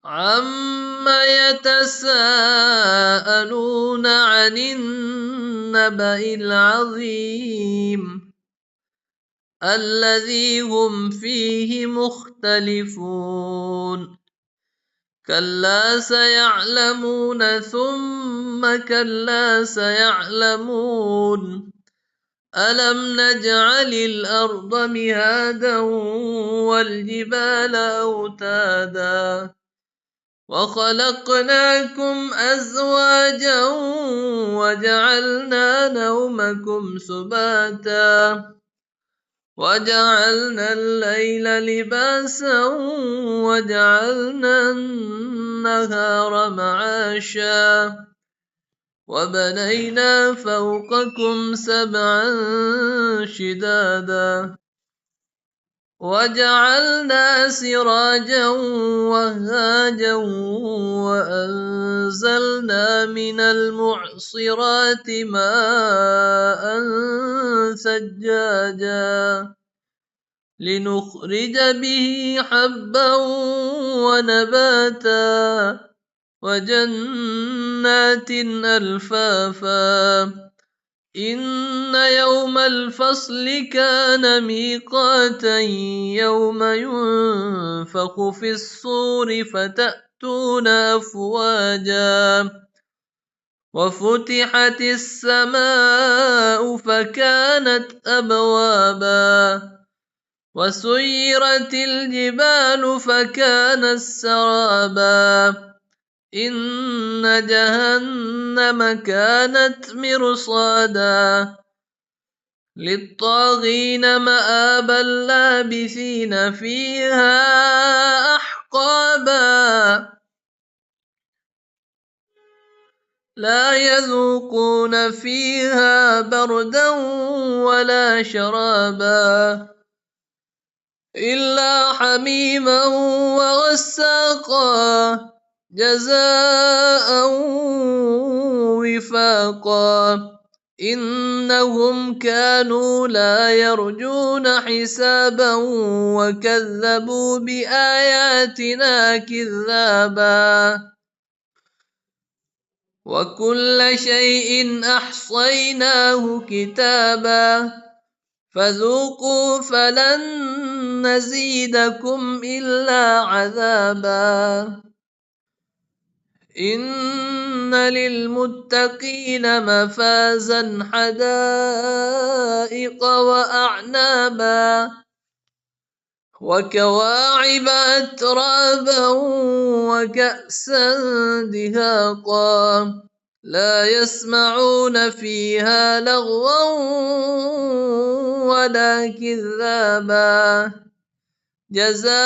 عَمَّ يَتَسَاءَلُونَ عَنِ النَّبَإِ الْعَظِيمِ الَّذِي هُمْ فِيهِ مُخْتَلِفُونَ كَلَّا سَيَعْلَمُونَ ثُمَّ كَلَّا سَيَعْلَمُونَ أَلَمْ نَجْعَلِ الْأَرْضَ مِهَادًا وَالْجِبَالَ أَوْتَادًا وَخَلَقْنَاكُمْ أَزْوَاجًا وَجَعَلْنَا نَوْمَكُمْ سُبَاتًا وَجَعَلْنَا اللَّيْلَ لِبَاسًا وَجَعَلْنَا النَّهَارَ مَعَاشًا وَبَنَيْنَا فَوْقَكُمْ سَبْعًا شِدَادًا وَجَعَلْنَا سِرَاجًا وَهَّاجًا وَأَنزَلْنَا مِنَ الْمُعْصِرَاتِ مَاءً ثَجَّاجًا لِنُخْرِجَ بِهِ حَبًّا وَنَبَاتًا وَجَنَّاتٍ أَلْفَافًا إِنَّ يَوْمَ الْفَصْلِ كَانَ مِيقَاتًا يَوْمَ يُنفَخُ فِي الصُّورِ فَتَأْتُونَ أَفْوَاجًا وَفُتِحَتِ السَّمَاءُ فَكَانَتْ أَبْوَابًا وَسُيِّرَتِ الْجِبَالُ فَكَانَتْ سَرَابًا إِنَّ جَهَنَّمَ كَانَتْ مِرْصَادًا لِلطَّاغِينَ مَآبًا لَابِثِينَ فِيهَا أَحْقَابًا لَا يَذُوقُونَ فِيهَا بَرْدًا وَلَا شَرَابًا إِلَّا حَمِيمًا وَغَسَّاقًا جَزَاءً وِفَاقًا إِنَّهُمْ كَانُوا لَا يَرْجُونَ حِسَابًا وَكَذَّبُوا بِآيَاتِنَا كِذَّابًا وَكُلَّ شَيْءٍ أَحْصَيْنَاهُ كِتَابًا فَذُوقُوا فَلَن نَّزِيدَكُمْ إِلَّا عَذَابًا إِنَّ لِلْمُتَّقِينَ مَفَازًا حَدَائِقَ وَأَعْنَابًا وَكَوَاعِبَ أَتْرَابًا وَكَأْسًا دِهَاقًا لَا يَسْمَعُونَ فِيهَا لَغْوًا وَلَا كِذَّابًا جَزَاءً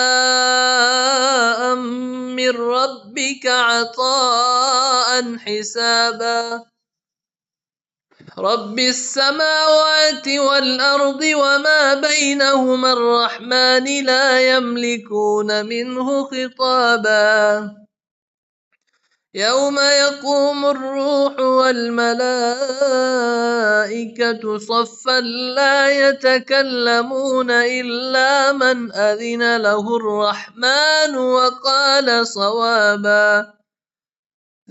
مِّن رَّبِّكَ عَطَاءً حِسَابًا رَبِّ السَّمَاوَاتِ وَالْأَرْضِ وَمَا بَيْنَهُمَا الرَّحْمَنِ لَا يَمْلِكُونَ مِنْهُ خِطَابًا يَوْمَ يَقُومُ الرُّوحُ وَالْمَلَائِكَةُ صَفًّا لَّا يَتَكَلَّمُونَ إِلَّا مَنْ أَذِنَ لَهُ الرَّحْمَنُ وَقَالَ صَوَابًا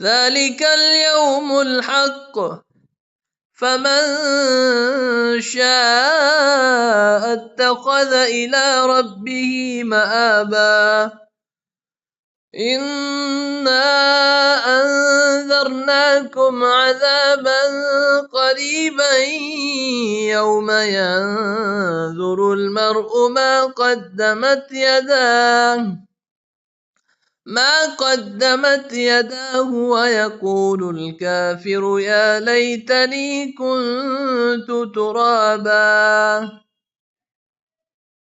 ذَلِكَ الْيَوْمُ الْحَقُّ فَمَن شَاءَ اتَّخَذَ إِلَىٰ رَبِّهِ مَآبًا إِنَّا أَنذَرْنَاكُمْ عَذَابًا قَرِيبًا يَوْمَ يَنظُرُ الْمَرْءُ ما قدمت يداه ويقول الكافر يا ليتني كنت ترابا